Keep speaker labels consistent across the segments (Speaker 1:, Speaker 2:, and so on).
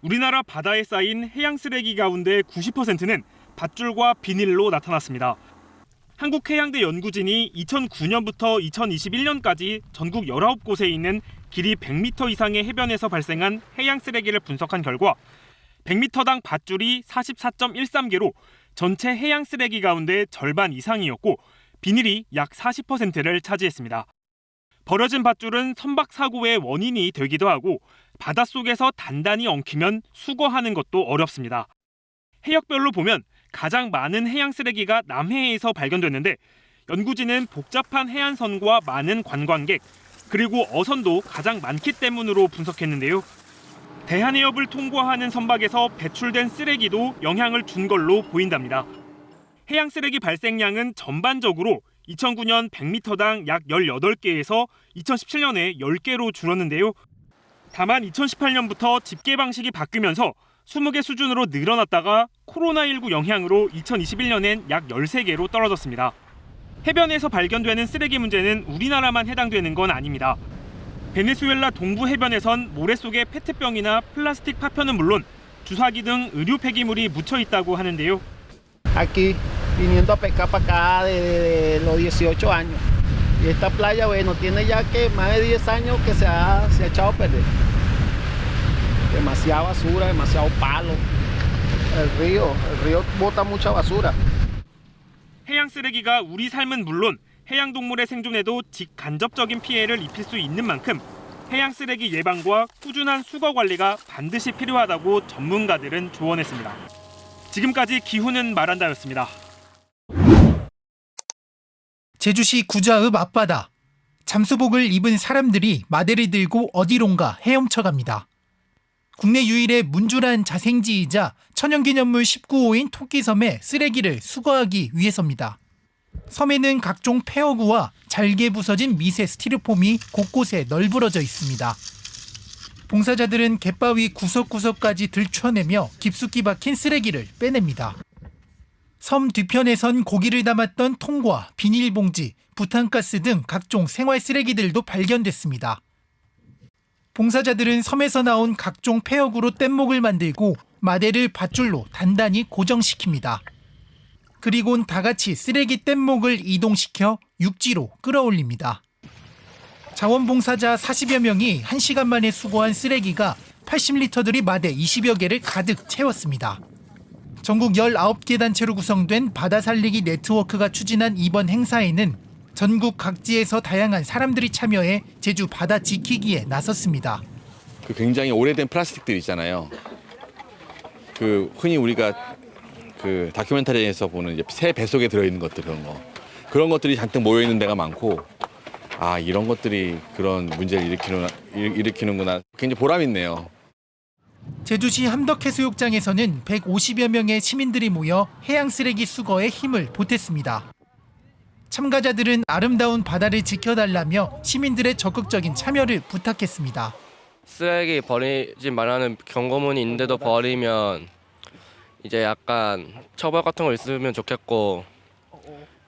Speaker 1: 우리나라 바다에 쌓인 해양 쓰레기 가운데 90%는 밧줄과 비닐로 나타났습니다. 한국해양대 연구진이 2009년부터 2021년까지 전국 19곳에 있는 길이 100m 이상의 해변에서 발생한 해양 쓰레기를 분석한 결과 100m당 밧줄이 44.13개로 전체 해양 쓰레기 가운데 절반 이상이었고 비닐이 약 40%를 차지했습니다. 버려진 밧줄은 선박 사고의 원인이 되기도 하고 바닷속에서 단단히 엉키면 수거하는 것도 어렵습니다. 해역별로 보면 가장 많은 해양 쓰레기가 남해에서 발견됐는데 연구진은 복잡한 해안선과 많은 관광객 그리고 어선도 가장 많기 때문으로 분석했는데요. 대한해협을 통과하는 선박에서 배출된 쓰레기도 영향을 준 걸로 보인답니다. 해양 쓰레기 발생량은 전반적으로 2009년 100m당 약 18개에서 2017년에 10개로 줄었는데요. 다만 2018년부터 집계 방식이 바뀌면서 20개 수준으로 늘어났다가 코로나19 영향으로 2021년엔 약 13개로 떨어졌습니다. 해변에서 발견되는 쓰레기 문제는 우리나라만 해당되는 건 아닙니다. 베네수엘라 동부 해변에선 모래 속에 페트병이나 플라스틱 파편은 물론 주사기 등 의류 폐기물이 묻혀 있다고 하는데요.
Speaker 2: Aquí viniendo a pescar para acá desde los 18 años. Y esta playa, bueno, tiene ya que más de 10 años que se ha echado a perder. Demasiada basura, demasiado palo. El río bota mucha basura.
Speaker 1: 해양 쓰레기가 우리 삶은 물론 해양 동물의 생존에도 직간접적인 피해를 입힐 수 있는 만큼 해양 쓰레기 예방과 꾸준한 수거 관리가 반드시 필요하다고 전문가들은 조언했습니다. 지금까지 기후는 말한다였습니다.
Speaker 3: 제주시 구좌읍 앞바다. 잠수복을 입은 사람들이 마대를 들고 어디론가 헤엄쳐갑니다. 국내 유일의 문주란 자생지이자 천연기념물 19호인 토끼섬의 쓰레기를 수거하기 위해서입니다. 섬에는 각종 폐허구와 잘게 부서진 미세 스티로폼이 곳곳에 널브러져 있습니다. 봉사자들은 갯바위 구석구석까지 들춰내며 깊숙이 박힌 쓰레기를 빼냅니다. 섬 뒤편에선 고기를 담았던 통과, 비닐봉지, 부탄가스 등 각종 생활 쓰레기들도 발견됐습니다. 봉사자들은 섬에서 나온 각종 폐허구로 뗏목을 만들고 마대를 밧줄로 단단히 고정시킵니다. 그리곤 다 같이 쓰레기 뗏목을 이동시켜 육지로 끌어올립니다. 자원봉사자 40여 명이 1시간 만에 수거한 쓰레기가 80리터들이 마대 20여 개를 가득 채웠습니다. 전국 19개 단체로 구성된 바다 살리기 네트워크가 추진한 이번 행사에는 전국 각지에서 다양한 사람들이 참여해 제주 바다 지키기에 나섰습니다.
Speaker 4: 그 굉장히 오래된 플라스틱들 있잖아요. 그 흔히 우리가 그 다큐멘터리에서 보는 이제 새 뱃속에 들어있는 것들 그런 것들이 잔뜩 모여 있는 데가 많고 아 이런 것들이 그런 문제를 일으키는구나 굉장히 보람 있네요.
Speaker 3: 제주시 함덕해수욕장에서는 150여 명의 시민들이 모여 해양 쓰레기 수거에 힘을 보탰습니다. 참가자들은 아름다운 바다를 지켜달라며 시민들의 적극적인 참여를 부탁했습니다.
Speaker 5: 쓰레기 버리지 말라는 경고문이 있는데도 버리면 이제 약간 처벌 같은 거 있으면 좋겠고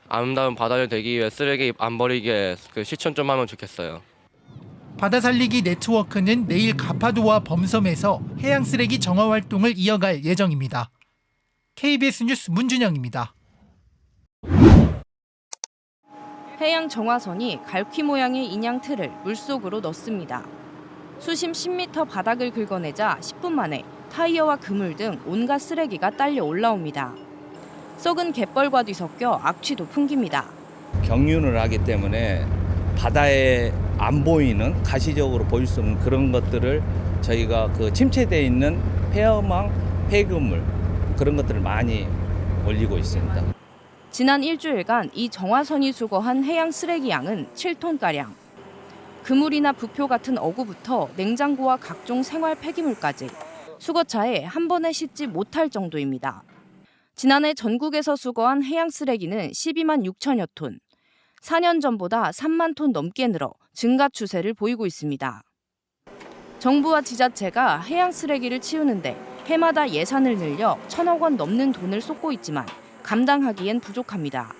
Speaker 5: 아름다운 바다를 되기 위해 쓰레기 안 버리게 그 실천 좀 하면 좋겠어요.
Speaker 3: 바다 살리기 네트워크는 내일 가파도와 범섬에서 해양 쓰레기 정화 활동을 이어갈 예정입니다. KBS 뉴스 문준영입니다.
Speaker 6: 해양 정화선이 갈퀴 모양의 인양 틀을 물속으로 넣습니다. 수심 10m 바닥을 긁어내자 10분 만에 타이어와 그물 등 온갖 쓰레기가 딸려 올라옵니다. 썩은 갯벌과 뒤섞여 악취도 풍깁니다.
Speaker 7: 경륜을 하기 때문에 바다에 안 보이는 가시적으로 보일 수 없는 그런 것들을 저희가 그 침체되어 있는 폐허망, 폐그물 그런 것들을 많이 올리고 있습니다.
Speaker 6: 지난 일주일간 이 정화선이 수거한 해양 쓰레기 양은 7톤가량. 그물이나 부표 같은 어구부터 냉장고와 각종 생활 폐기물까지 수거차에 한 번에 싣지 못할 정도입니다. 지난해 전국에서 수거한 해양 쓰레기는 12만 6천여 톤. 4년 전보다 3만 톤 넘게 늘어 증가 추세를 보이고 있습니다. 정부와 지자체가 해양 쓰레기를 치우는데 해마다 예산을 늘려 1,000억 원 넘는 돈을 쏟고 있지만 감당하기엔 부족합니다.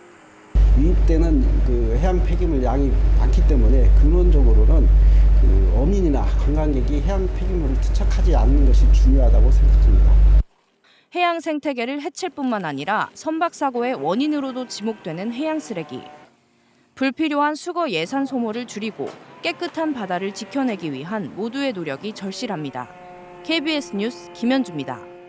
Speaker 8: 유입되는 그 해양 폐기물 양이 많기 때문에 근원적으로는 그 어민이나 관광객이 해양 폐기물을 투척하지 않는 것이 중요하다고 생각합니다.
Speaker 6: 해양 생태계를 해칠 뿐만 아니라 선박 사고의 원인으로도 지목되는 해양 쓰레기. 불필요한 수거 예산 소모를 줄이고 깨끗한 바다를 지켜내기 위한 모두의 노력이 절실합니다. KBS 뉴스 김현주입니다.